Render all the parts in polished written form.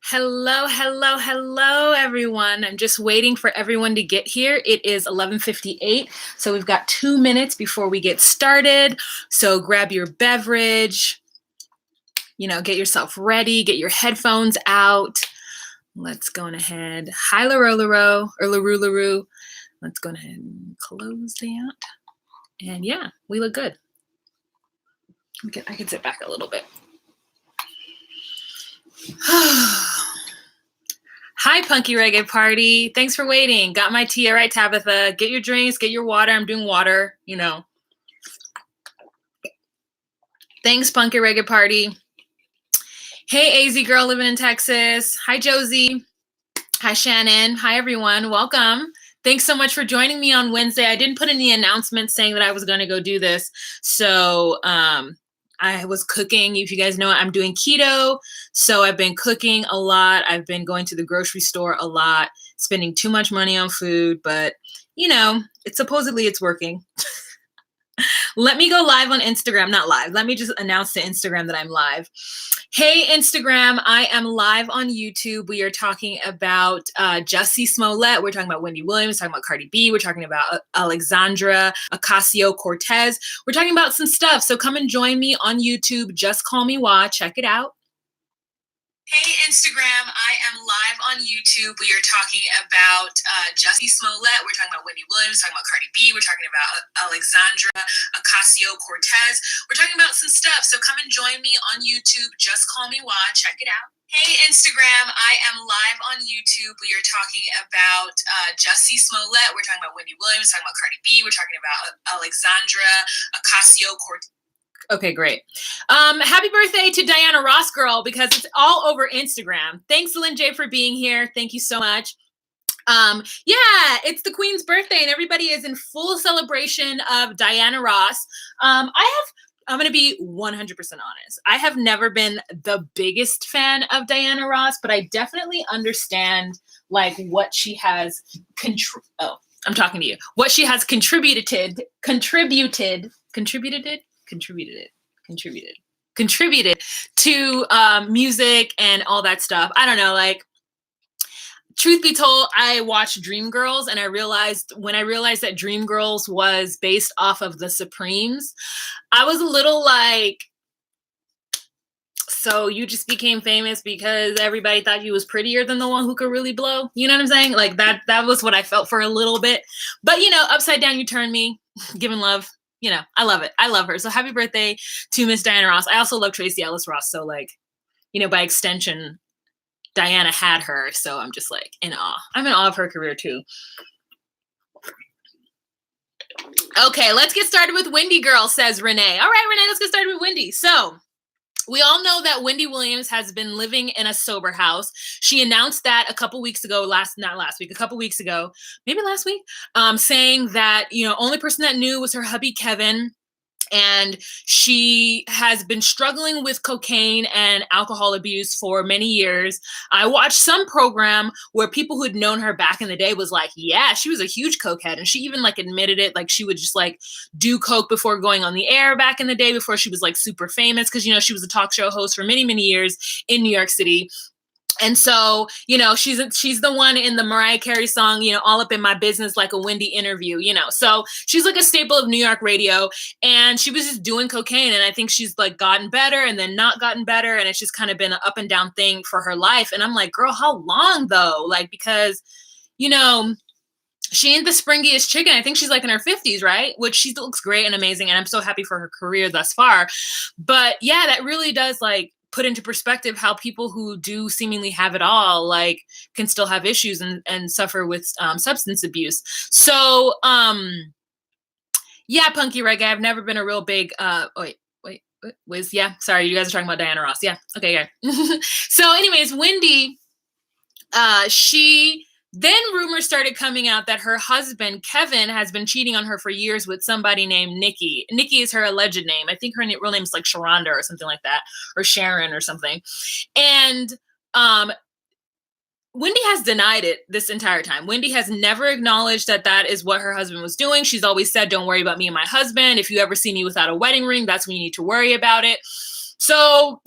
Hello, hello, hello, everyone. I'm just waiting for everyone to get here. It is 11:58, so we've got 2 minutes before we get started. So grab your beverage, get yourself ready, get your headphones out. Let's go ahead. Hi, Laro, or Laroo. Let's go ahead and close that. And yeah, we look good. I can sit back a little bit. Hi, Punky Reggae Party. Thanks for waiting. Got my tea. All right, Tabitha. Get your drinks, get your water. I'm doing water, Thanks, Punky Reggae Party. Hey, AZ girl living in Texas. Hi, Josie. Hi, Shannon. Hi, everyone. Welcome. Thanks so much for joining me on Wednesday. I didn't put any announcements saying that I was going to go do this. So I was cooking. If you guys know, I'm doing keto. So I've been cooking a lot. I've been going to the grocery store a lot, spending too much money on food. But, it's working. Let me go live on Instagram. Not live. Let me just announce to Instagram that I'm live. Hey, Instagram, I am live on YouTube. We are talking about Jussie Smollett. We're talking about Wendy Williams, talking about Cardi B. We're talking about Alexandria, Ocasio-Cortez. We're talking about some stuff. So come and join me on YouTube. Just call me Wah. Check it out. Hey, Instagram, I am live on YouTube. We are talking about Jussie Smollett. We're talking about Wendy Williams, talking about Cardi B. We're talking about Alexandria, Ocasio-Cortez. We're talking about some stuff. So come and join me on YouTube. Just call me Wah. Check it out. Hey, Instagram, I am live on YouTube. We are talking about Jussie Smollett. We're talking about Wendy Williams, talking about Cardi B. We're talking about Alexandria, Ocasio-Cortez. Okay, great. Happy birthday to Diana Ross girl, because it's all over Instagram. Thanks, Lynn J, for being here. Thank you so much. Yeah, it's the Queen's birthday and everybody is in full celebration of Diana Ross. I'm going to be 100% honest. I have never been the biggest fan of Diana Ross, but I definitely understand what she has I'm talking to you. What she has contributed to music and all that stuff. I don't know, truth be told, I watched Dreamgirls and I realized that Dreamgirls was based off of the Supremes, I was a little so you just became famous because everybody thought you was prettier than the one who could really blow? You know what I'm saying? That was what I felt for a little bit. But, upside down you turn me, giving love. I love it. I love her. So happy birthday to Miss Diana Ross. I also love Tracy Ellis Ross. So by extension, Diana had her. So I'm just in awe. I'm in awe of her career too. Okay, let's get started with Wendy girl, says Renee. All right, Renee, let's get started with Wendy. So we all know that Wendy Williams has been living in a sober house. She announced that a couple weeks ago, maybe last week, saying that, only person that knew was her hubby, Kevin. And she has been struggling with cocaine and alcohol abuse for many years. I watched some program where people who'd known her back in the day was yeah, she was a huge cokehead. And she even admitted it. She would just do coke before going on the air back in the day, before she was super famous. Cause she was a talk show host for many, many years in New York City. And so, she's the one in the Mariah Carey song, all up in my business, like a Wendy interview, so she's a staple of New York radio, and she was just doing cocaine. And I think she's gotten better and then not gotten better. And it's just kind of been an up and down thing for her life. And I'm girl, how long though? Because, she ain't the springiest chicken. I think she's in her 50s, right? Which she looks great and amazing. And I'm so happy for her career thus far. But yeah, that really does put into perspective how people who do seemingly have it all, can still have issues and suffer with substance abuse. So, yeah, Punky Reggae, I've never been a real big, Wiz, yeah, sorry, you guys are talking about Diana Ross. Yeah, okay, yeah. So anyways, Wendy, then rumors started coming out that her husband, Kevin, has been cheating on her for years with somebody named Nikki. Nikki is her alleged name. I think her real name is Sharonda or something like that, or Sharon or something. And Wendy has denied it this entire time. Wendy has never acknowledged that that is what her husband was doing. She's always said, don't worry about me and my husband. If you ever see me without a wedding ring, that's when you need to worry about it. So,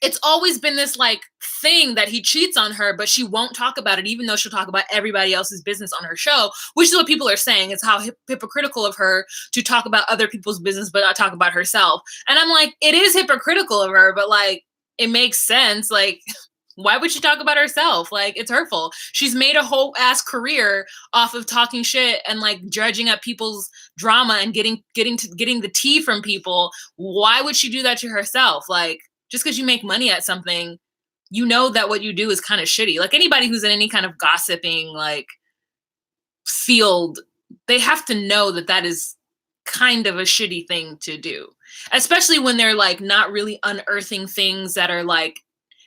it's always been this like thing that he cheats on her, but she won't talk about it, even though she'll talk about everybody else's business on her show, which is what people are saying. It's how hypocritical of her to talk about other people's business, but not talk about herself. And I'm like, it is hypocritical of her, but like, it makes sense. Like, why would she talk about herself? Like, it's hurtful. She's made a whole ass career off of talking shit and like dredging up people's drama and getting the tea from people. Why would she do that to herself? Like, just because you make money at something, you know that what you do is kind of shitty. Like anybody who's in any kind of gossiping like field, they have to know that that is kind of a shitty thing to do, especially when they're like not really unearthing things that are like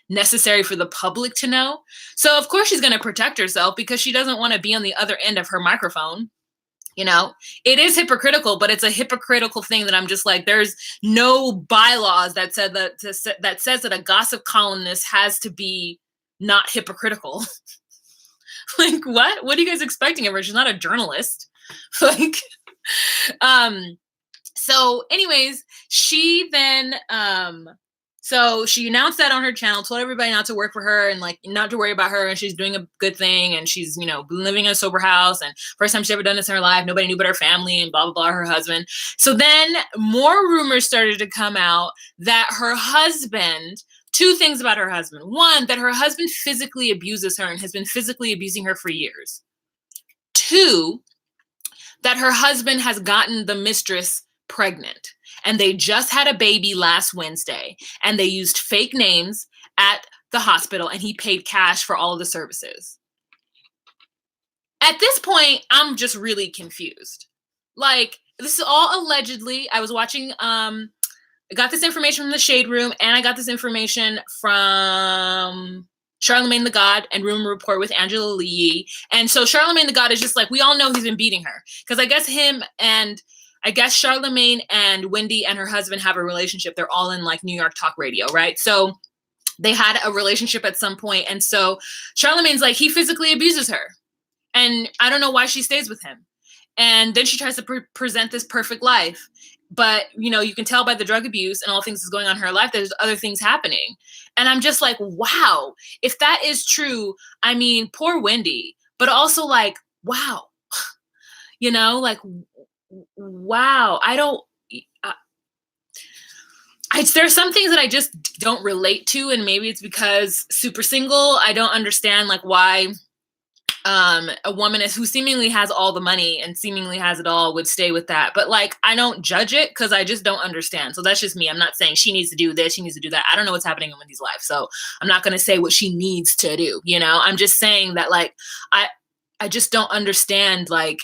necessary for the public to know. So of course she's going to protect herself because she doesn't want to be on the other end of her microphone. You know, it is hypocritical, but it's a hypocritical thing that I'm just like, there's no bylaws that said that says that a gossip columnist has to be not hypocritical. Like, what are you guys expecting of her? She's not a journalist. Like, so anyways, she then, so she announced that on her channel, told everybody not to work for her and like not to worry about her. And she's doing a good thing. And she's, you know, living in a sober house. And first time she ever done this in her life. Nobody knew but her family and blah, blah, blah, her husband. So then more rumors started to come out that her husband, two things about her husband. One, that her husband physically abuses her and has been physically abusing her for years. Two, that her husband has gotten the mistress pregnant. And they just had a baby last Wednesday, and they used fake names at the hospital, and he paid cash for all of the services. At this point, I'm just really confused. Like, this is all allegedly. I was watching, I got this information from the Shade Room, and I got this information from Charlemagne the God and Rumor Report with Angela Lee. And so Charlemagne the God is just like, we all know he's been beating her. Because I guess Charlemagne and Wendy and her husband have a relationship. They're all in like New York talk radio, right? So they had a relationship at some point. And so Charlemagne's like, he physically abuses her. And I don't know why she stays with him. And then she tries to present this perfect life. But, you know, you can tell by the drug abuse and all things that's going on in her life, there's other things happening. And I'm just like, wow, if that is true, I mean, poor Wendy, but also like, wow, you know, like, wow, there's some things that I just don't relate to, and maybe it's because super single. I don't understand like why a woman who seemingly has all the money and seemingly has it all would stay with that. But like, I don't judge it because I just don't understand. So that's just me. I'm not saying she needs to do this, she needs to do that. I don't know what's happening in Wendy's life, so I'm not going to say what she needs to do. You know, I'm just saying that like I just don't understand. Like,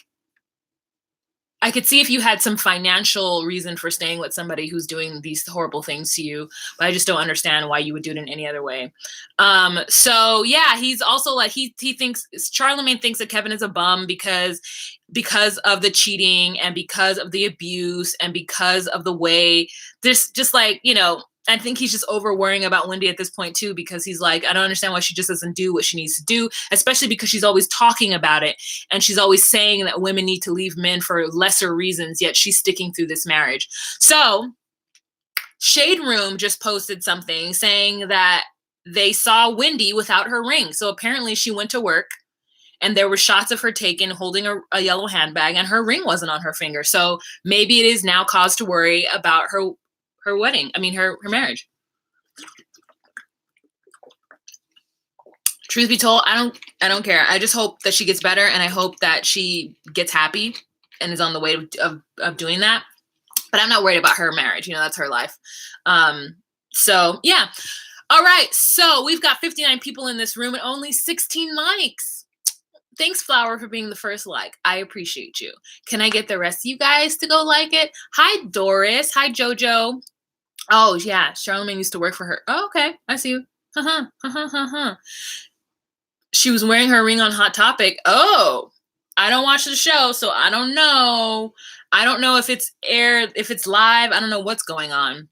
I could see if you had some financial reason for staying with somebody who's doing these horrible things to you, but I just don't understand why you would do it in any other way. So yeah, he's also like, he thinks, Charlemagne thinks that Kevin is a bum because of the cheating and because of the abuse and because of the way there's just like, you know, I think he's just over worrying about Wendy at this point too, because he's like, I don't understand why she just doesn't do what she needs to do, especially because she's always talking about it. And she's always saying that women need to leave men for lesser reasons, yet she's sticking through this marriage. So Shade Room just posted something saying that they saw Wendy without her ring. So apparently she went to work and there were shots of her taken holding a yellow handbag and her ring wasn't on her finger. So maybe it is now cause to worry about her wedding. I mean, her marriage. Truth be told, I don't care. I just hope that she gets better, and I hope that she gets happy and is on the way of doing that. But I'm not worried about her marriage. You know, that's her life. So yeah. All right. So we've got 59 people in this room and only 16 likes. Thanks, Flower, for being the first like. I appreciate you. Can I get the rest of you guys to go like it? Hi, Doris. Hi, Jojo. Oh, yeah. Charlemagne used to work for her. Oh, okay. I see you. She was wearing her ring on Hot Topic. Oh, I don't watch the show, so I don't know. I don't know if it's aired, if it's live. I don't know what's going on.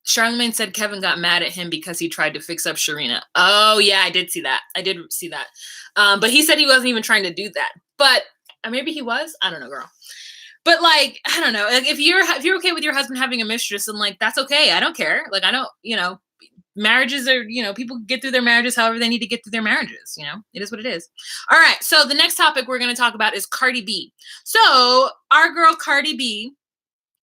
Charlemagne said Kevin got mad at him because he tried to fix up Sharina. Oh, yeah, I did see that. But he said he wasn't even trying to do that. But maybe he was. I don't know, girl. But like, I don't know, like if you're okay with your husband having a mistress, and like that's okay. I don't care. Like I don't, marriages are, people get through their marriages however they need to get through their marriages. It is what it is. All right. So the next topic we're going to talk about is Cardi B. So our girl Cardi B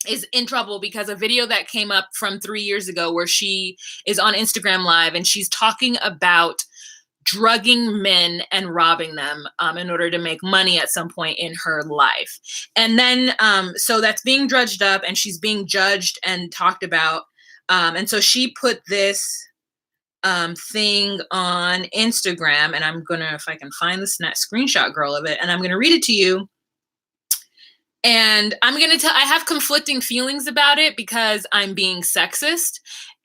is in trouble because a video that came up from 3 years ago where she is on Instagram Live and she's talking about drugging men and robbing them in order to make money at some point in her life. And then, so that's being dredged up and she's being judged and talked about. And so she put this thing on Instagram, and I'm going to, if I can find the screenshot girl of it, and I'm going to read it to you. And I'm going to tell, I have conflicting feelings about it because I'm being sexist.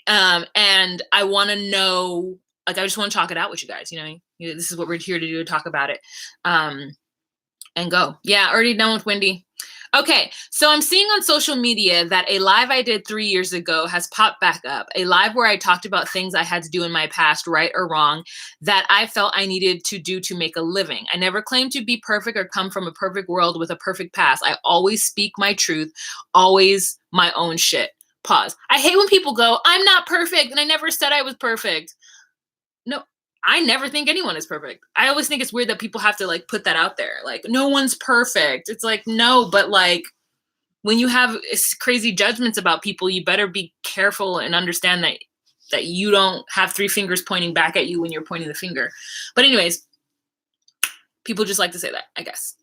And I want to know, like, I just want to talk it out with you guys. This is what we're here to do, to talk about it. And go. Yeah, already done with Wendy. Okay, so I'm seeing on social media that a live I did 3 years ago has popped back up. A live where I talked about things I had to do in my past, right or wrong, that I felt I needed to do to make a living. I never claimed to be perfect or come from a perfect world with a perfect past. I always speak my truth, always my own shit. Pause. I hate when people go, I'm not perfect, and I never said I was perfect. No, I never think anyone is perfect. I always think it's weird that people have to like put that out there. Like, no one's perfect. It's like, no, but like when you have crazy judgments about people, you better be careful and understand that you don't have 3 fingers pointing back at you when you're pointing the finger. But anyways, people just like to say that, I guess.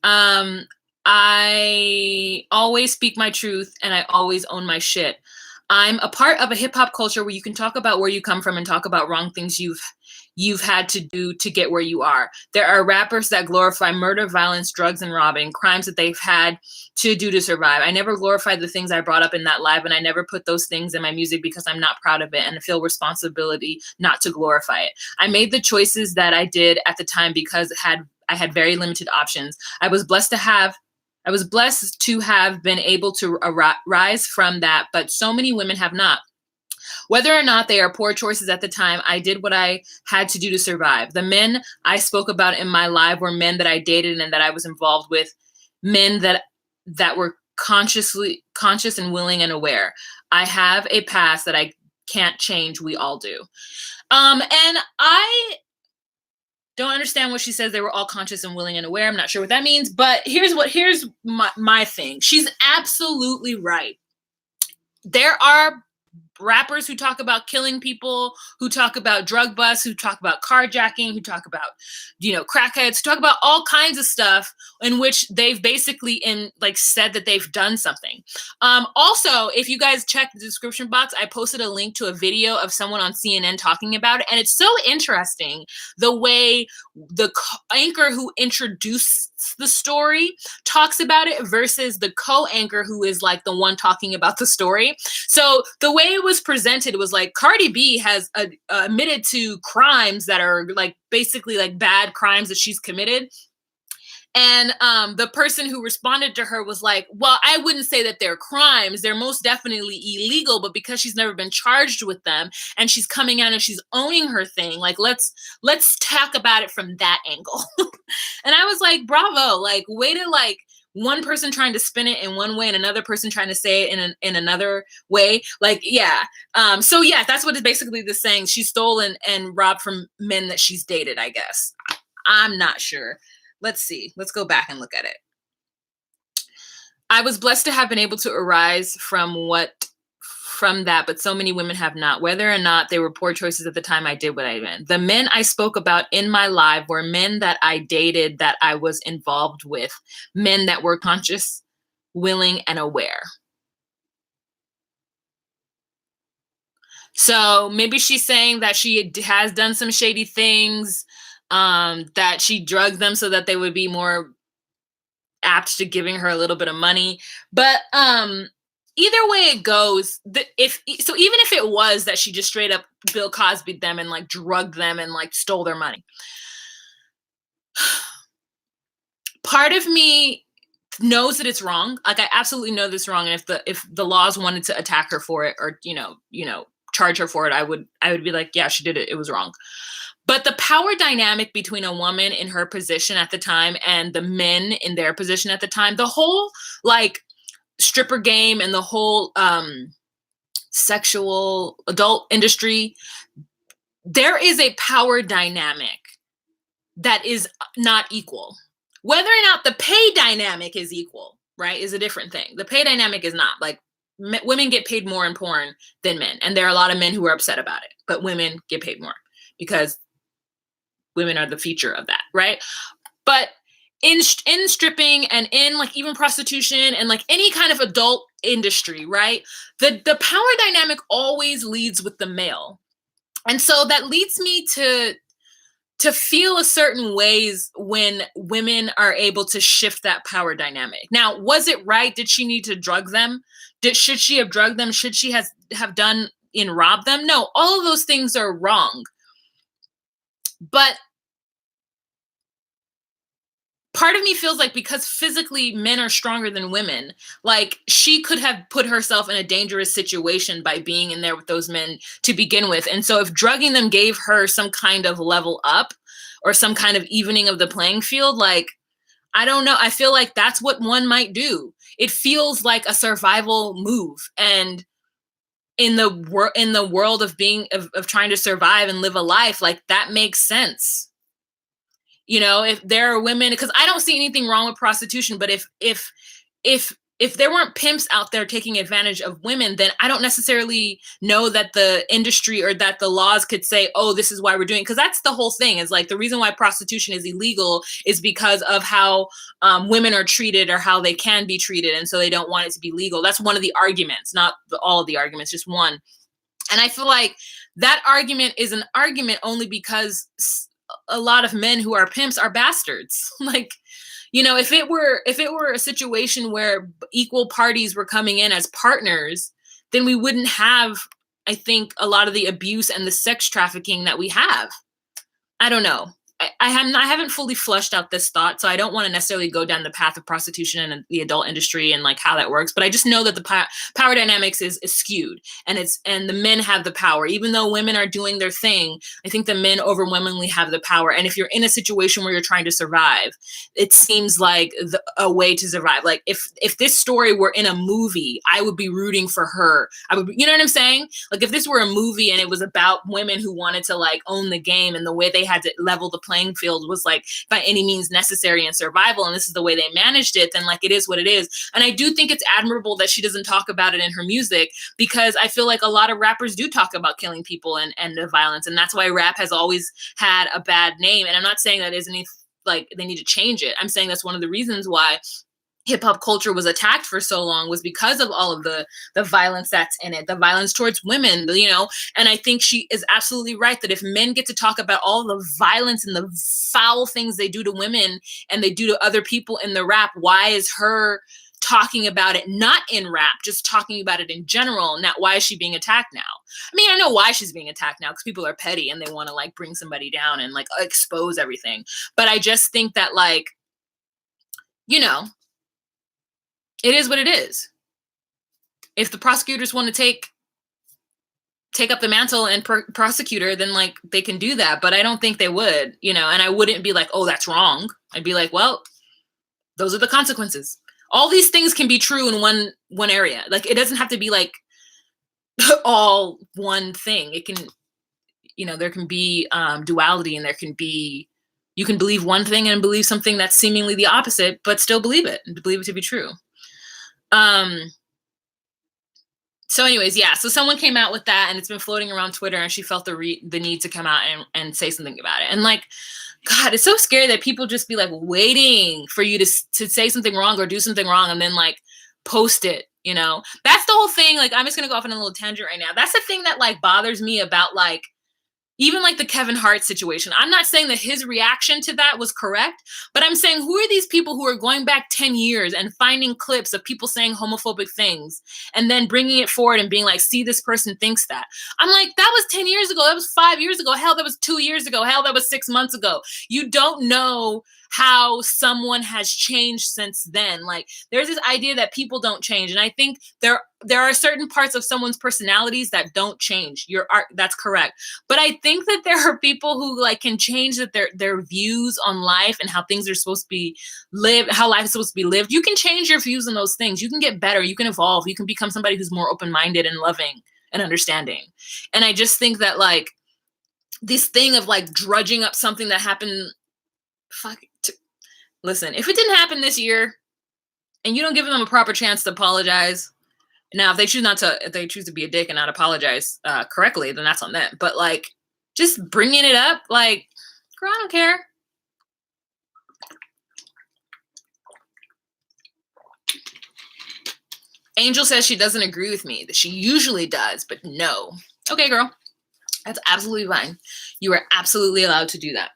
I always speak my truth and I always own my shit. I'm a part of a hip hop culture where you can talk about where you come from and talk about wrong things you've had to do to get where you are. There are rappers that glorify murder, violence, drugs, and robbing, crimes that they've had to do to survive. I never glorified the things I brought up in that live, and I never put those things in my music because I'm not proud of it and I feel responsibility not to glorify it. I made the choices that I did at the time because I had very limited options. I was blessed to have been able to rise from that, but so many women have not. Whether or not they are poor choices at the time, I did what I had to do to survive. The men I spoke about in my live were men that I dated and that I was involved with, men that were conscious and willing and aware. I have a past that I can't change. We all do. And I don't understand what she says. They were all conscious and willing and aware. I'm not sure what that means, but here's my thing. She's absolutely right. There are rappers who talk about killing people, who talk about drug busts, who talk about carjacking, who talk about, crackheads, who talk about all kinds of stuff in which they've basically said that they've done something. Also, if you guys check the description box, I posted a link to a video of someone on CNN talking about it. And it's so interesting the way the anchor who introduced the story talks about it versus the co-anchor who is like the one talking about the story. So the way it was presented was like Cardi B has admitted to crimes that are like basically like bad crimes that she's committed. And the person who responded to her was like, well, I wouldn't say that they're crimes. They're most definitely illegal, but because she's never been charged with them and she's coming out and she's owning her thing, like, let's talk about it from that angle. And I was like, bravo, like, way to like one person trying to spin it in one way and another person trying to say it in another way. Like, yeah. So yeah, that's what it's basically the saying. She stole and robbed from men that she's dated, I guess. I'm not sure. Let's see. Let's go back and look at it. I was blessed to have been able to arise from that, but so many women have not. Whether or not they were poor choices at the time, I did what I meant. The men I spoke about in my live were men that I dated, that I was involved with, men that were conscious, willing, and aware. So maybe she's saying that she has done some shady things, that she drugged them so that they would be more apt to giving her a little bit of money. But either way it goes, even if it was that she just straight up Bill Cosby'd them and like drugged them and like stole their money, part of me knows that it's wrong. Like, I absolutely know this wrong. And if the laws wanted to attack her for it or charge her for it, I would be like, yeah, she did it. It was wrong. But the power dynamic between a woman in her position at the time and the men in their position at the time, the whole like stripper game and the whole sexual adult industry, there is a power dynamic that is not equal. Whether or not the pay dynamic is equal, right, is a different thing. The pay dynamic is not. Like, women get paid more in porn than men. And there are a lot of men who are upset about it. But women get paid more because women are the feature of that, right? But in stripping and in like even prostitution and like any kind of adult industry, right? The power dynamic always leads with the male. And so that leads me to feel a certain ways when women are able to shift that power dynamic. Now, was it right? Did she need to drug them? Should she have drugged them? Should she have done and robbed them? No, all of those things are wrong. But part of me feels like because physically men are stronger than women, like she could have put herself in a dangerous situation by being in there with those men to begin with. And so if drugging them gave her some kind of level up or some kind of evening of the playing field, like, I don't know. I feel like that's what one might do. It feels like a survival move. And in the world of being, of trying to survive and live a life, like that makes sense. You know, if there are women, because I don't see anything wrong with prostitution, but if there weren't pimps out there taking advantage of women, then I don't necessarily know that the industry or that the laws could say, oh, this is why we're doing it. Because that's the whole thing, is like the reason why prostitution is illegal is because of how women are treated or how they can be treated. And so they don't want it to be legal. That's one of the arguments, not all of the arguments, just one. And I feel like that argument is an argument only because a lot of men who are pimps are bastards. Like, you know, if it were a situation where equal parties were coming in as partners, then we wouldn't have, I think, a lot of the abuse and the sex trafficking that we have. I don't know. I haven't fully flushed out this thought, so I don't want to necessarily go down the path of prostitution and the adult industry and like how that works. But I just know that the power dynamics is skewed, and the men have the power. Even though women are doing their thing, I think the men overwhelmingly have the power. And if you're in a situation where you're trying to survive, it seems like a way to survive. Like if this story were in a movie, I would be rooting for her. You know what I'm saying? Like if this were a movie and it was about women who wanted to like own the game, and the way they had to level the playing field was like by any means necessary in survival, and this is the way they managed it, then like it is what it is. And I do think it's admirable that she doesn't talk about it in her music, because I feel like a lot of rappers do talk about killing people and the violence, and that's why rap has always had a bad name. And I'm not saying that isn't like they need to change it. I'm saying that's one of the reasons why hip hop culture was attacked for so long, was because of all of the violence that's in it, the violence towards women, you know. And I think she is absolutely right that if men get to talk about all the violence and the foul things they do to women and they do to other people in the rap, why is her talking about it not in rap, just talking about it in general? Now, why is she being attacked now? I mean, I know why she's being attacked now, because people are petty and they want to like bring somebody down and like expose everything. But I just think that, like, you know, it is what it is. If the prosecutors want to take up the mantle and prosecute her, then like they can do that. But I don't think they would, you know. And I wouldn't be like, oh, that's wrong. I'd be like, well, those are the consequences. All these things can be true in one area. Like it doesn't have to be like all one thing. It can, you know, there can be duality, and there can be, you can believe one thing and believe something that's seemingly the opposite, but still believe it and believe it to be true. So anyways, yeah, so someone came out with that, and it's been floating around Twitter, and she felt the need to come out and say something about it. And like, God, it's so scary that people just be like waiting for you to say something wrong or do something wrong and then like post it, you know. That's the whole thing. Like, I'm just gonna go off on a little tangent right now. That's the thing that like bothers me about like even like the Kevin Hart situation. I'm not saying that his reaction to that was correct, but I'm saying, who are these people who are going back 10 years and finding clips of people saying homophobic things and then bringing it forward and being like, see, this person thinks that. I'm like, that was 10 years ago. That was 5 years ago. Hell, that was 2 years ago. Hell, that was 6 months ago. You don't know how someone has changed since then. Like, there's this idea that people don't change. And I think there are certain parts of someone's personalities that don't change. That's correct. But I think that there are people who like can change their views on life and how things are supposed to be lived, how life is supposed to be lived. You can change your views on those things. You can get better. You can evolve. You can become somebody who's more open-minded and loving and understanding. And I just think that like this thing of like drudging up something that happened, listen, if it didn't happen this year and you don't give them a proper chance to apologize, now if they choose to be a dick and not apologize correctly, then that's on them. But like just bringing it up, like, girl, I don't care. Angel says she doesn't agree with me, that she usually does, but no. Okay, girl. That's absolutely fine. You are absolutely allowed to do that.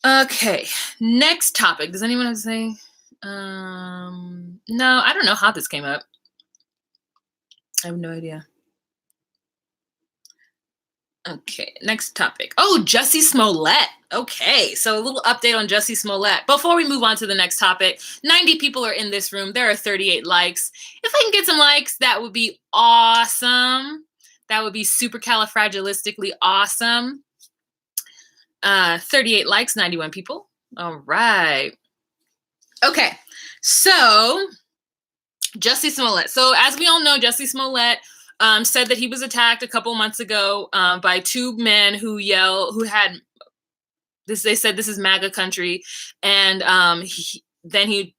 Okay, next topic. Does anyone have to say? No, I don't know how this came up. I have no idea. Okay, next topic. Oh, Jussie Smollett. Okay, so a little update on Jussie Smollett. Before we move on to the next topic, 90 people are in this room. There are 38 likes. If I can get some likes, that would be awesome. That would be supercalifragilistically awesome. 38 likes, 91 people. All right. Okay, so Jussie Smollett. So as we all know, Jussie Smollett said that he was attacked a couple months ago by two men who had this. They said this is MAGA country, and then he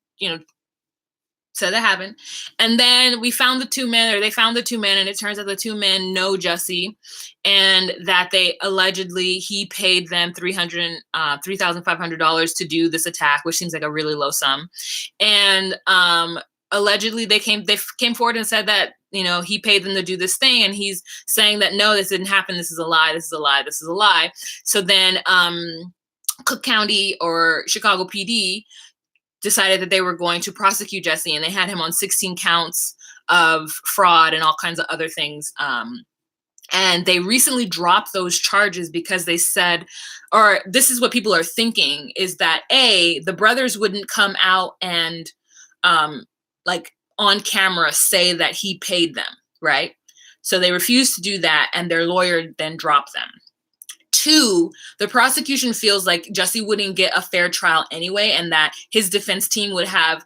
said that happened, and then they found the two men, and it turns out the two men know Jussie, and that he paid them $3,500 to do this attack, which seems like a really low sum, and allegedly they came forward and said that he paid them to do this thing, and he's saying that no, this didn't happen, this is a lie, this is a lie, this is a lie. So then Cook County or Chicago PD decided that they were going to prosecute Jussie, and they had him on 16 counts of fraud and all kinds of other things. And they recently dropped those charges because they said, or this is what people are thinking, is that the brothers wouldn't come out and like on camera say that he paid them, right? So they refused to do that, and their lawyer then dropped them. 2, the prosecution feels like Jussie wouldn't get a fair trial anyway, and that his defense team would have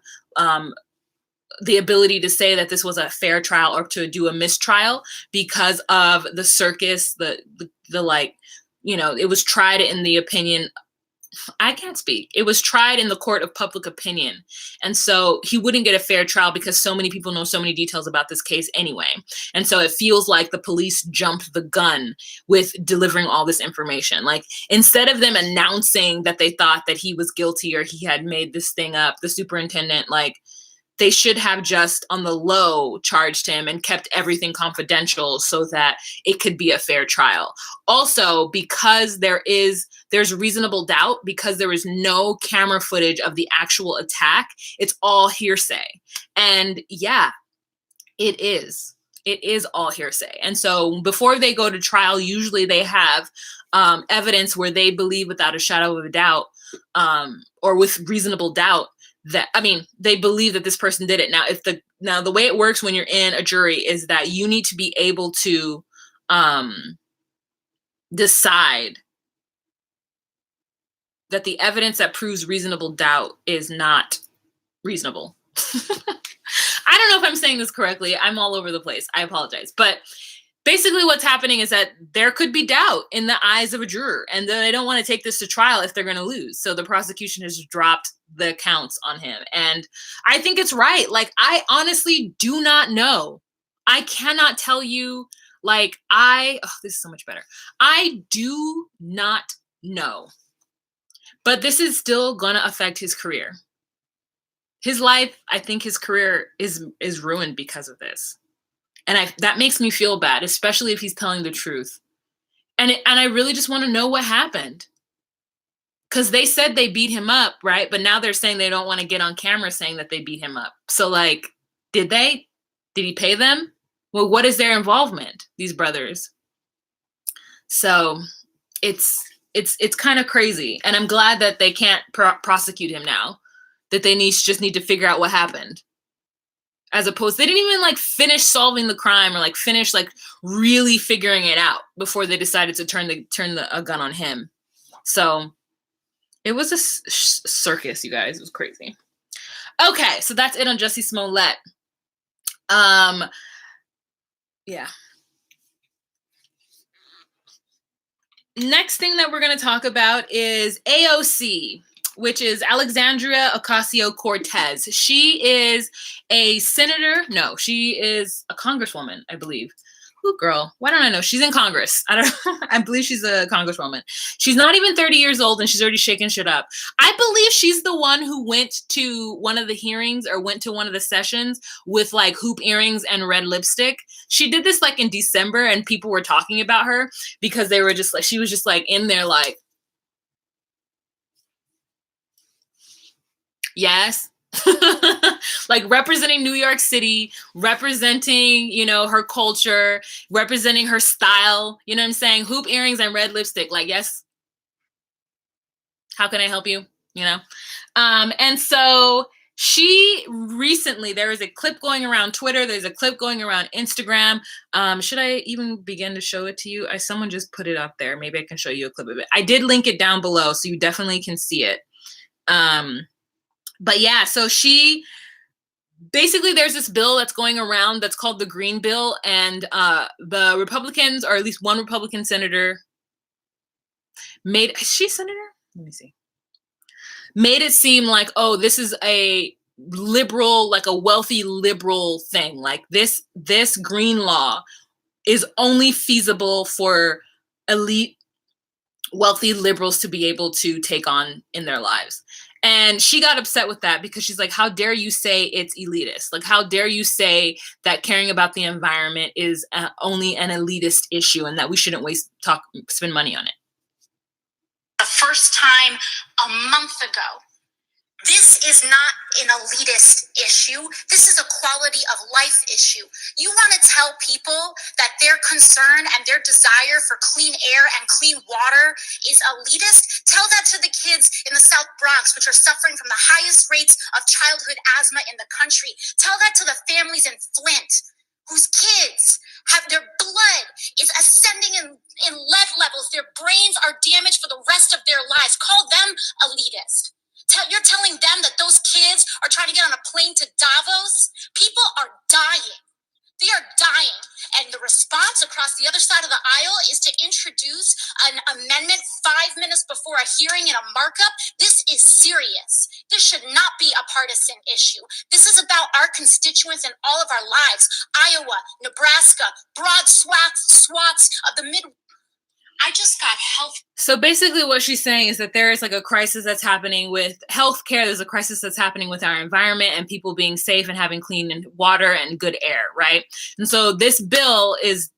the ability to say that this was a fair trial or to do a mistrial because of the circus, the like, it was tried in the opinion. I can't speak. It was tried in the court of public opinion. And so he wouldn't get a fair trial because so many people know so many details about this case anyway. And so it feels like the police jumped the gun with delivering all this information. Like, instead of them announcing that they thought that he was guilty or he had made this thing up, the superintendent, like, they should have just on the low charged him and kept everything confidential so that it could be a fair trial. Also, because there's reasonable doubt, because there is no camera footage of the actual attack, it's all hearsay. And yeah, it is all hearsay. And so before they go to trial, usually they have evidence where they believe without a shadow of a doubt, or with reasonable doubt, that, they believe that this person did it. Now the way it works when you're in a jury is that you need to be able to decide that the evidence that proves reasonable doubt is not reasonable. I don't know if I'm saying this correctly. I'm all over the place. I apologize. But basically what's happening is that there could be doubt in the eyes of a juror, and they don't want to take this to trial if they're going to lose. So the prosecution has dropped the counts on him. And I think it's right. Like, I honestly do not know. I cannot tell you, like, this is so much better. I do not know. But this is still going to affect his career. His life, I think his career is ruined because of this. And that makes me feel bad, especially if he's telling the truth. And I really just want to know what happened. Because they said they beat him up, right? But now they're saying they don't want to get on camera saying that they beat him up. So, like, did they? Did he pay them? Well, what is their involvement, these brothers? So it's it's kind of crazy. And I'm glad that they can't prosecute him now, that they just need to figure out what happened. As opposed, they didn't even like finish solving the crime or like finish like really figuring it out before they decided to turn a gun on him. So it was a circus, you guys. It was crazy. Okay, so that's it on Jussie Smollett. Yeah. Next thing that we're going to talk about is AOC, which is Alexandria Ocasio-Cortez. She is a senator. No, she is a congresswoman, I believe. Ooh, girl, why don't I know? She's in Congress. I believe she's a congresswoman. She's not even 30 years old and she's already shaking shit up. I believe she's the one who went to one of the hearings or went to one of the sessions with like hoop earrings and red lipstick. She did this like in December and people were talking about her because they were just like, she was just like in there like, yes. Like representing New York City, representing, you know, her culture, representing her style, you know what I'm saying? Hoop earrings and red lipstick. Like, yes. How can I help you? You know? And so she recently, there is a clip going around Twitter. There's a clip going around Instagram. Should I even begin to show it to you? Someone just put it up there. Maybe I can show you a clip of it. I did link it down below, so you definitely can see it. But yeah, so she basically, there's this bill that's going around that's called the Green Bill, and the Republicans, or at least one Republican senator, is she a senator? Let me see. Made it seem like, oh, this is a liberal, like a wealthy liberal thing. Like this green law is only feasible for elite, wealthy liberals to be able to take on in their lives. And she got upset with that because she's like, how dare you say it's elitist? Like, how dare you say that caring about the environment is only an elitist issue and that we shouldn't spend money on it? The first time a month ago. This is not an elitist issue. This is a quality of life issue. You want to tell people that their concern and their desire for clean air and clean water is elitist? Tell that to the kids in the South Bronx, which are suffering from the highest rates of childhood asthma in the country. Tell that to the families in Flint, whose kids have their blood is ascending in lead levels. Their brains are damaged for the rest of their lives. Call them elitist. You're telling them that those kids are trying to get on a plane to Davos? People are dying. They are dying. And the response across the other side of the aisle is to introduce an amendment 5 minutes before a hearing in a markup. This is serious. This should not be a partisan issue. This is about our constituents and all of our lives. Iowa, Nebraska, broad swaths of the Midwest. I just got health. So basically what she's saying is that there is like a crisis that's happening with healthcare. There's a crisis that's happening with our environment and people being safe and having clean water and good air, right? And so this bill is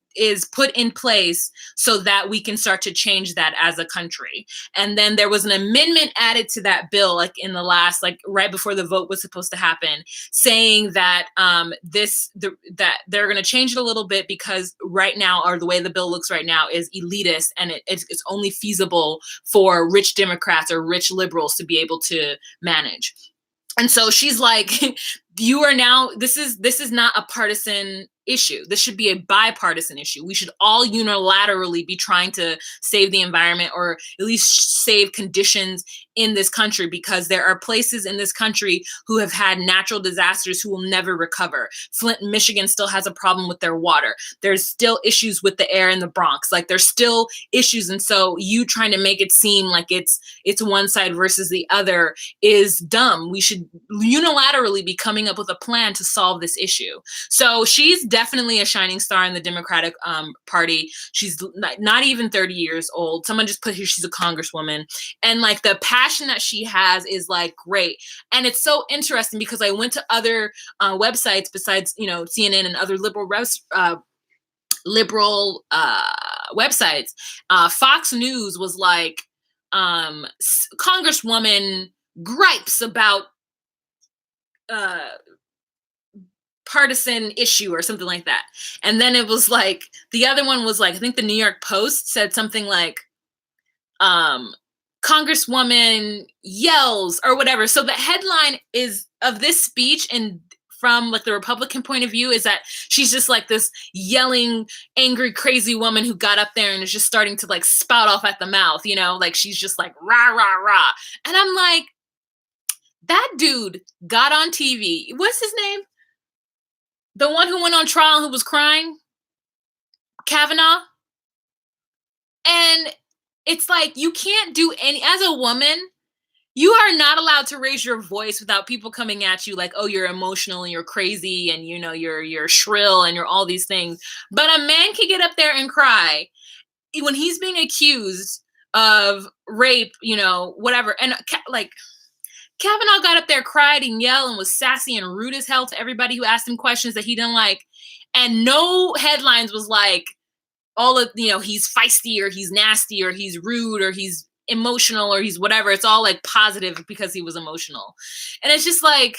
put in place so that we can start to change that as a country. And then there was an amendment added to that bill, like in the last, like right before the vote was supposed to happen, saying that that they're going to change it a little bit because right now, or the way the bill looks right now, is elitist, and it's only feasible for rich Democrats or rich liberals to be able to manage. And so she's like, you are now, this is not a partisan issue. This should be a bipartisan issue. We should all unilaterally be trying to save the environment, or at least save conditions in this country, because there are places in this country who have had natural disasters who will never recover. Flint, Michigan still has a problem with their water. There's still issues with the air in the Bronx. Like there's still issues. And so you trying to make it seem like it's one side versus the other is dumb. We should unilaterally be coming up with a plan to solve this issue. So she's definitely a shining star in the Democratic Party. She's not even 30 years old. Someone just put here, she's a congresswoman. And like the passion that she has is like great. And it's so interesting because I went to other websites besides, CNN and other liberal websites. Fox News was like, Congresswoman gripes about partisan issue or something like that. And then it was like, the other one was like, I think the New York Post said something like, congresswoman yells or whatever. So the headline is of this speech, and from like the Republican point of view, is that she's just like this yelling, angry, crazy woman who got up there and is just starting to like spout off at the mouth, you know, like she's just like rah, rah, rah. And I'm like, that dude got on TV. What's his name? The one who went on trial who was crying? Kavanaugh? And it's like, you can't do as a woman, you are not allowed to raise your voice without people coming at you like, oh, you're emotional and you're crazy and, you know, you're shrill and you're all these things. But a man can get up there and cry when he's being accused of rape, you know, whatever. And like, Kavanaugh got up there, cried and yelled and was sassy and rude as hell to everybody who asked him questions that he didn't like. And no headlines was like, all of, you know, he's feisty or he's nasty or he's rude or he's emotional or he's whatever. It's all like positive because he was emotional. And it's just like,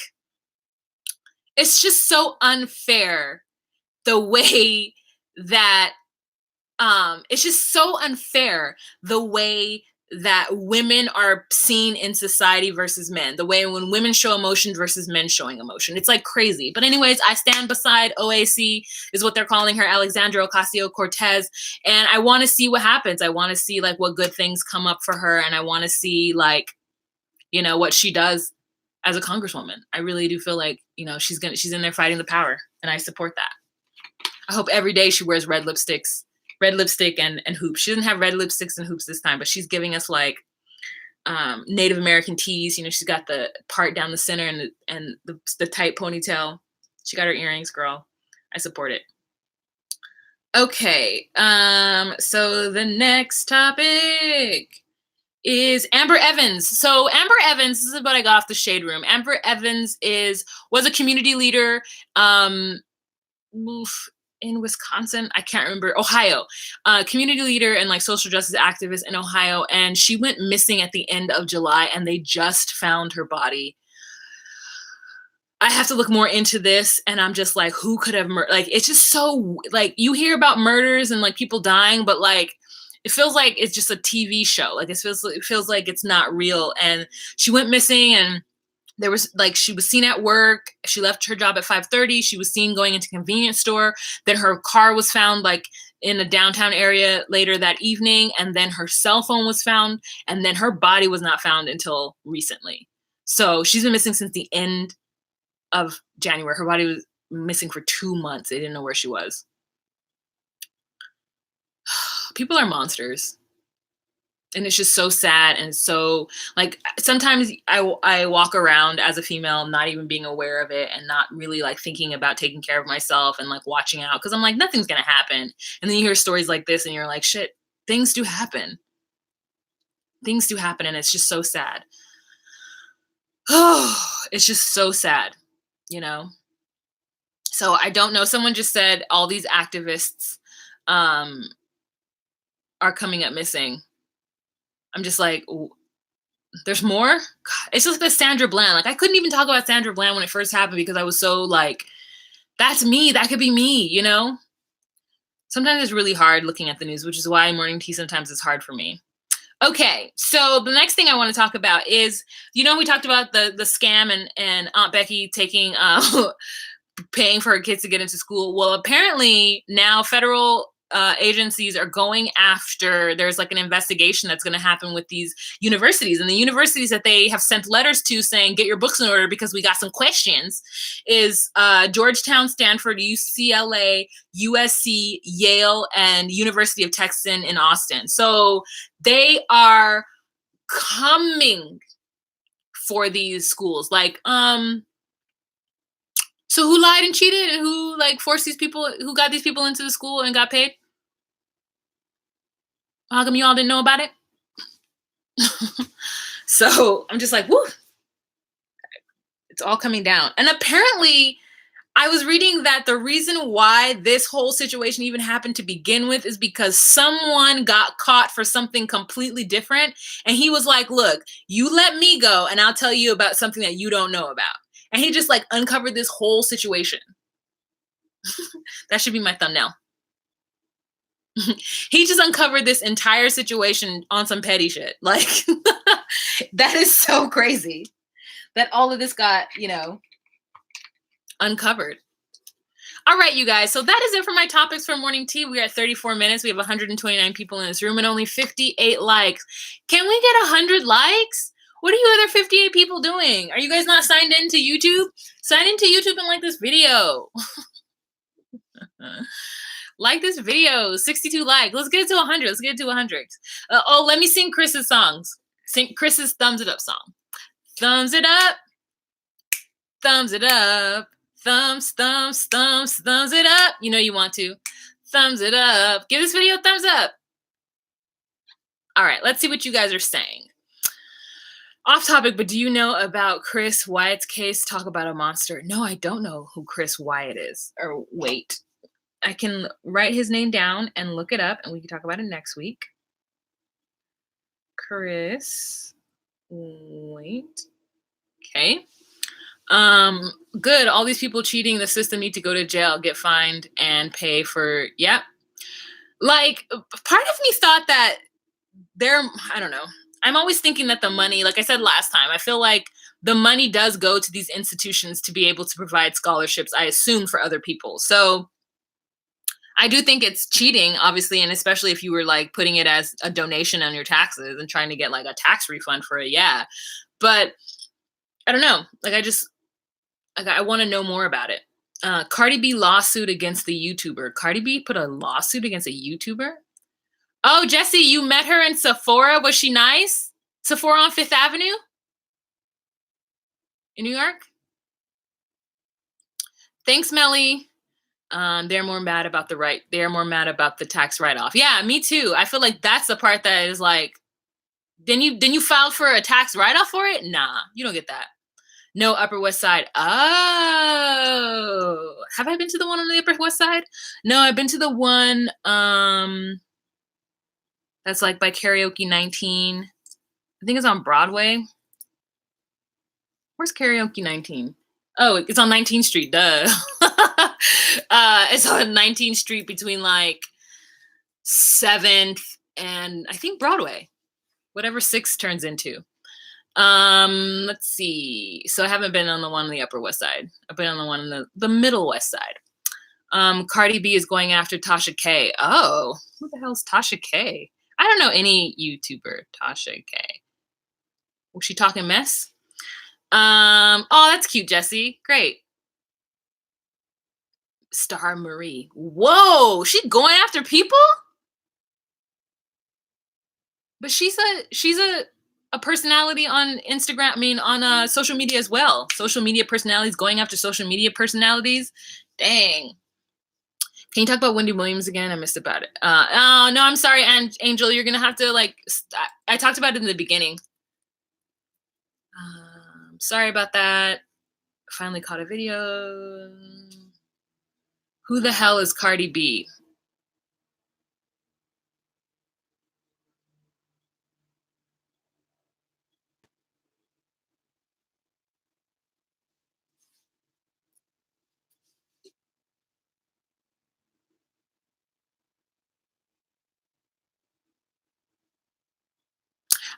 it's just so unfair the way that, it's just so unfair the way that women are seen in society versus men, the way when women show emotion versus men showing emotion. It's like crazy. But anyways, I stand beside OAC is what they're calling her, Alexandria Ocasio-Cortez. And I want to see what happens. I want to see like what good things come up for her. And I want to see like, you know, what she does as a congresswoman. I really do feel like, you know, she's in there fighting the power, and I support that. I hope every day she wears red lipstick and hoops. She doesn't have red lipsticks and hoops this time, but she's giving us like Native American tees. You know, she's got the part down the center and the tight ponytail. She got her earrings, girl. I support it. Okay, so the next topic is Amber Evans. So Amber Evans, this is what I got off the Shade Room. Amber Evans was a community leader in Wisconsin. I can't remember. Ohio. Community leader and like social justice activist in Ohio. And she went missing at the end of July, and they just found her body. I have to look more into this, and I'm just like, who could have like, it's just so like, you hear about murders and like people dying, but like it feels like it's just a TV show. Like it feels like it's not real. And she went missing, and there was like, she was seen at work. She left her job at 5:30. She was seen going into a convenience store. Then her car was found like in a downtown area later that evening. And then her cell phone was found. And then her body was not found until recently. So she's been missing since the end of January. Her body was missing for 2 months. They didn't know where she was. People are monsters. And it's just so sad. And so like, sometimes I walk around as a female, not even being aware of it and not really like thinking about taking care of myself and like watching out. Cause I'm like, nothing's going to happen. And then you hear stories like this and you're like, shit, things do happen. Things do happen. And it's just so sad. Oh, it's just so sad, you know? So I don't know. Someone just said all these activists are coming up missing. I'm just like, there's more? God, it's just like Sandra Bland. Like, I couldn't even talk about Sandra Bland when it first happened because I was so like, that's me. That could be me, you know? Sometimes it's really hard looking at the news, which is why morning tea sometimes is hard for me. Okay, so the next thing I want to talk about is, you know, we talked about the scam and Aunt Becky taking, paying for her kids to get into school. Well, apparently now federal agencies are going after, there's like an investigation that's going to happen with these universities, and the universities that they have sent letters to saying, get your books in order because we got some questions, is Georgetown, Stanford, UCLA, USC, Yale, and University of Texas in Austin. So they are coming for these schools. Like, so who lied and cheated and who like forced these people, who got these people into the school and got paid? How come you all didn't know about it? So I'm just like, whoo, it's all coming down. And apparently I was reading that the reason why this whole situation even happened to begin with is because someone got caught for something completely different. And he was like, look, you let me go and I'll tell you about something that you don't know about. And he just like uncovered this whole situation. That should be my thumbnail. He just uncovered this entire situation on some petty shit. Like, that is so crazy that all of this got, uncovered. All right, you guys. So that is it for my topics for morning tea. We are at 34 minutes. We have 129 people in this room and only 58 likes. Can we get 100 likes? What are you other 58 people doing? Are you guys not signed into YouTube? Sign into YouTube and like this video. Like this video. 62 likes. Let's get it to 100. Let's get it to 100. Let me sing Chris's songs. Sing Chris's Thumbs It Up song. Thumbs it up. Thumbs it up. Thumbs it up. You know you want to. Thumbs it up. Give this video a thumbs up. All right, let's see what you guys are saying. Off topic, but do you know about Chris Wyatt's case? Talk about a monster. No, I don't know who Chris Wyatt is. Or wait, I can write his name down and look it up, and we can talk about it next week. Chris, wait. Okay. Good. All these people cheating the system need to go to jail, get fined, and pay for, yeah. Like, part of me thought that I don't know. I'm always thinking that the money, like I said last time, I feel like the money does go to these institutions to be able to provide scholarships, I assume, for other people. So I do think it's cheating, obviously, and especially if you were like putting it as a donation on your taxes and trying to get like a tax refund for it. Yeah. But I don't know. Like, I want to know more about it. Cardi B lawsuit against the YouTuber. Cardi B put a lawsuit against a YouTuber? Oh, Jesse, you met her in Sephora. Was she nice? Sephora on Fifth Avenue? In New York? Thanks, Melly. They're more mad about the tax write-off. Yeah, me too. I feel like that's the part that is like, then you filed for a tax write-off for it? Nah, you don't get that. No, Upper West Side. Oh, have I been to the one on the Upper West Side? No, I've been to the one that's like by Karaoke 19. I think it's on Broadway. Where's Karaoke 19? Oh, it's on 19th Street. Duh. It's on 19th Street between like 7th and I think Broadway. Whatever 6 turns into. Let's see. So I haven't been on the one on the Upper West Side. I've been on the one on the Middle West Side. Cardi B is going after Tasha K. Oh, who the hell is Tasha K? I don't know any YouTuber, Tasha K. Was she talking mess? Oh, that's cute, Jesse. Great. Star Marie. Whoa, she going after people? But she's a personality on Instagram, on social media as well. Social media personalities going after social media personalities. Dang. Can you talk about Wendy Williams again? I missed about it. Oh, no, I'm sorry, Angel. You're going to have to, I talked about it in the beginning. Sorry about that. Finally caught a video. Who the hell is Cardi B?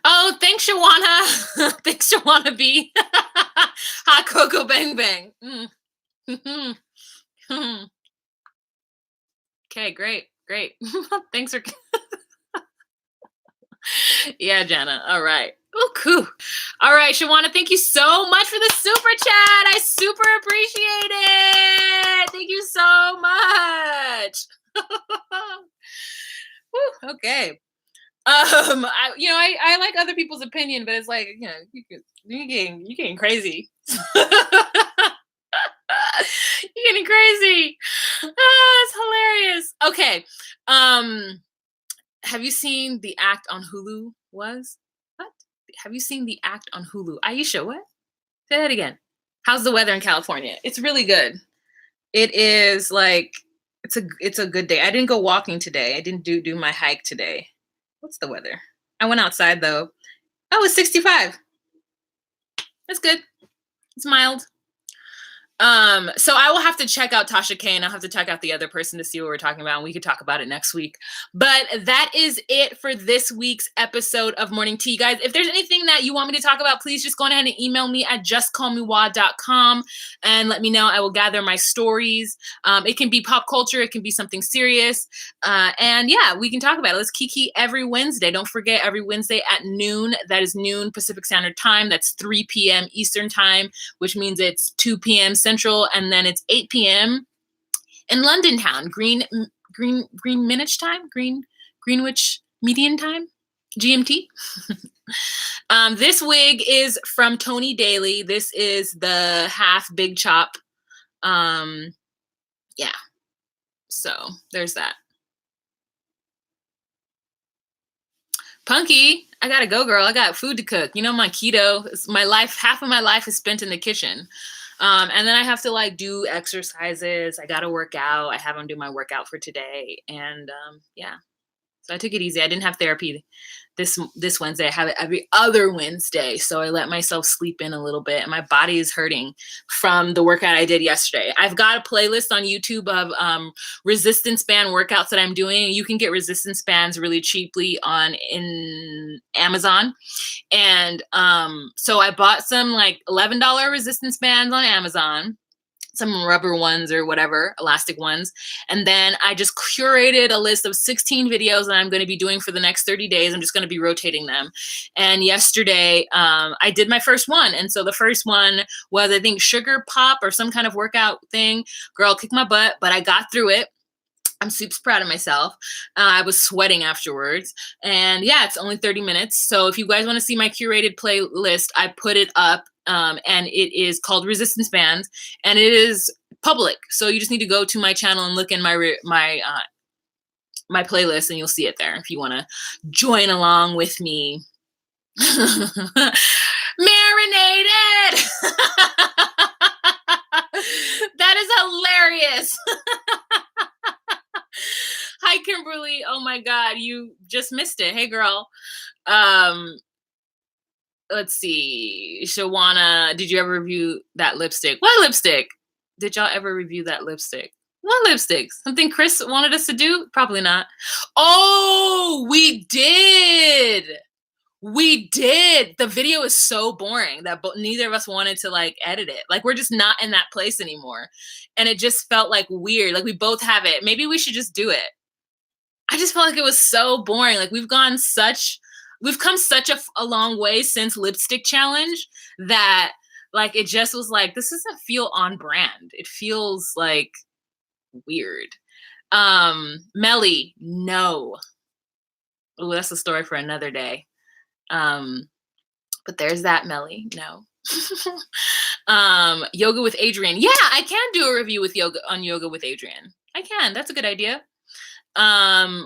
Oh, thanks, Shawana. Thanks, Shawana B. Hot Cocoa Bang Bang. Okay, great. Thanks for... Yeah, Jenna. All right. Oh, cool. All right, Shawana, thank you so much for the super chat. I super appreciate it. Thank you so much. Whew, okay. I like other people's opinion, but it's like, you're getting crazy. You're getting crazy. It's hilarious. Okay. Have you seen The Act on Hulu? What? Have you seen The Act on Hulu? Aisha, what? Say that again. How's the weather in California? It's really good. It is like, it's a good day. I didn't go walking today. I didn't do my hike today. What's the weather? I went outside though. Oh, it's 65. That's good. It's mild. So I will have to check out Tasha K, and I'll have to check out the other person to see what we're talking about, and we could talk about it next week. But that is it for this week's episode of Morning Tea, guys. If there's anything that you want me to talk about, please just go ahead and email me at justcallmewa.com and let me know. I will gather my stories. It can be pop culture, it can be something serious. And yeah, we can talk about it. Let's kiki every Wednesday. Don't forget, every Wednesday at noon. That is noon Pacific Standard Time. That's 3 p.m. Eastern Time, which means it's 2 p.m. Central, and then it's 8 p.m. in London town, Greenwich time, Greenwich Median Time, GMT. This wig is from Tony Daly. This is the half big chop. Yeah. So there's that. Punky, I gotta go, girl. I got food to cook. You know, my keto, my life, half of my life is spent in the kitchen. And then I have to like do exercises. I gotta work out. I have them do my workout for today. And yeah, so I took it easy. I didn't have therapy this Wednesday. I have it every other Wednesday. So I let myself sleep in a little bit. And my body is hurting from the workout I did yesterday. I've got a playlist on YouTube of resistance band workouts that I'm doing. You can get resistance bands really cheaply in Amazon. And so I bought some like $11 resistance bands on Amazon, some rubber ones or whatever, elastic ones. And then I just curated a list of 16 videos that I'm going to be doing for the next 30 days. I'm just going to be rotating them. And yesterday I did my first one. And so the first one was, I think, sugar pop or some kind of workout thing. Girl, kicked my butt, but I got through it. I'm super proud of myself. I was sweating afterwards. And yeah, it's only 30 minutes. So if you guys want to see my curated playlist, I put it up. And it is called Resistance Bands, and it is public. So you just need to go to my channel and look in my playlist, and you'll see it there if you want to join along with me. Marinated. That is hilarious. Hi, Kimberly. Oh my God, you just missed it. Hey, girl. Let's see. Shawana, did you ever review that lipstick? What lipstick? Did y'all ever review that lipstick? What lipstick? Something Chris wanted us to do? Probably not. Oh, we did. We did. The video is so boring that neither of us wanted to like edit it. Like, we're just not in that place anymore. And it just felt like weird. Like, we both have it. Maybe we should just do it. I just felt like it was so boring. Like, we've come such a long way since Lipstick Challenge that like it just was like, this doesn't feel on brand. It feels like weird. Melly, no. Oh, that's a story for another day. But there's that, Melly. No. Yoga with Adrian. Yeah, I can do a review with Yoga with Adrian. I can. That's a good idea.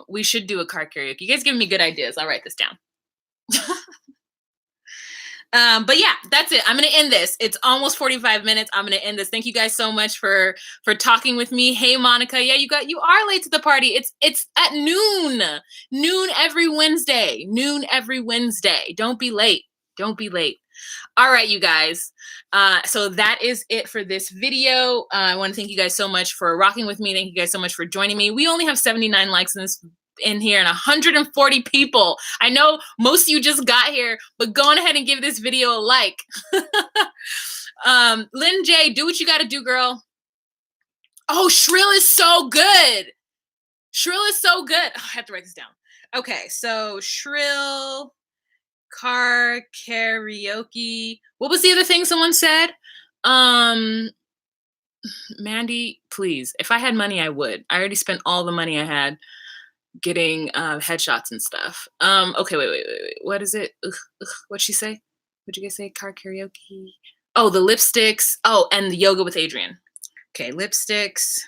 We should do a car karaoke. You guys give me good ideas. I'll write this down. But yeah, that's it. I'm going to end this. It's almost 45 minutes. I'm going to end this. Thank you guys so much for talking with me. Hey, Monica. Yeah, you are late to the party. It's at noon every Wednesday, Don't be late. All right, you guys. So that is it for this video. I want to thank you guys so much for rocking with me. Thank you guys so much for joining me. We only have 79 likes in here and 140 people. I know most of you just got here, but go on ahead and give this video a like. Lynn J, do what you got to do, girl. Oh, Shrill is so good. Oh, I have to write this down. Okay, so Shrill, car karaoke. What was the other thing someone said? Mandy, please. If I had money, I would. I already spent all the money I had getting headshots and stuff. Okay, wait. What is it? What'd she say? What'd you guys say? Car karaoke. Oh, the lipsticks. Oh, and the yoga with Adrian. Okay, lipsticks.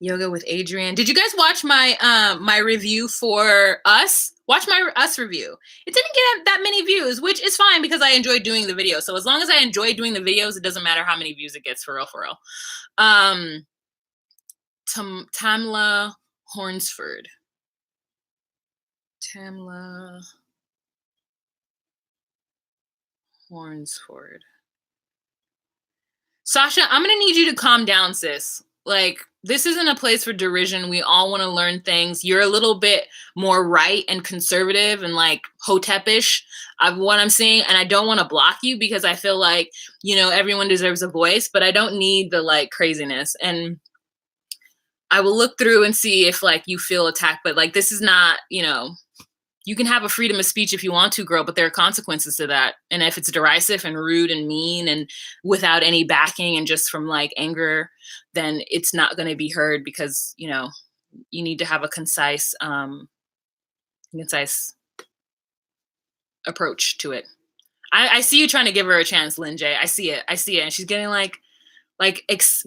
Yoga with Adrian. Did you guys watch my my review for Us? Watch my Us review. It didn't get that many views, which is fine because I enjoy doing the video. So as long as I enjoy doing the videos, it doesn't matter how many views it gets, for real. Tamla Hornsford. Tamla Hornsford. Sasha, I'm going to need you to calm down, sis. Like, this isn't a place for derision. We all want to learn things. You're a little bit more right and conservative and like Hotepish of what I'm seeing. And I don't want to block you because I feel like, you know, everyone deserves a voice, but I don't need the like craziness. And I will look through and see if like you feel attacked, but like, this is not, you know, you can have a freedom of speech if you want to, girl, but there are consequences to that. And if it's derisive and rude and mean and without any backing and just from like anger, then it's not going to be heard because, you know, you need to have a concise approach to it. I see you trying to give her a chance, Lynn J. I see it. And she's getting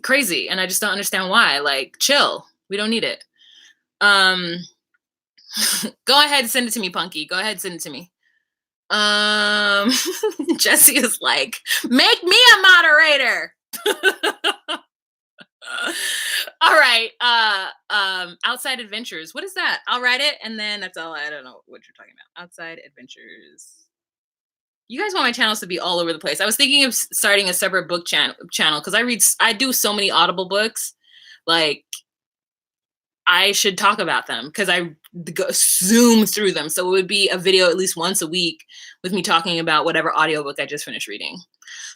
crazy. And I just don't understand why. Like, chill. We don't need it. Go ahead and send it to me, Punky. Go ahead and send it to me. Jesse is like, make me a moderator. All right. Outside Adventures. What is that? I'll write it and then that's all. I don't know what you're talking about. Outside Adventures. You guys want my channels to be all over the place. I was thinking of starting a separate book channel because I do so many Audible books. Like, I should talk about them because I zoom through them. So it would be a video at least once a week with me talking about whatever audiobook I just finished reading.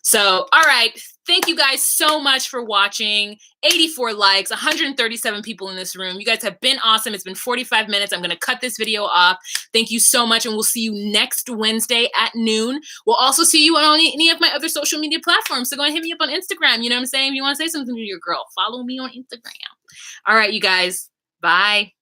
So, all right. Thank you guys so much for watching. 84 likes, 137 people in this room. You guys have been awesome. It's been 45 minutes. I'm going to cut this video off. Thank you so much. And we'll see you next Wednesday at noon. We'll also see you on any of my other social media platforms. So go and hit me up on Instagram. You know what I'm saying? If you want to say something to your girl, follow me on Instagram. All right, you guys. Bye.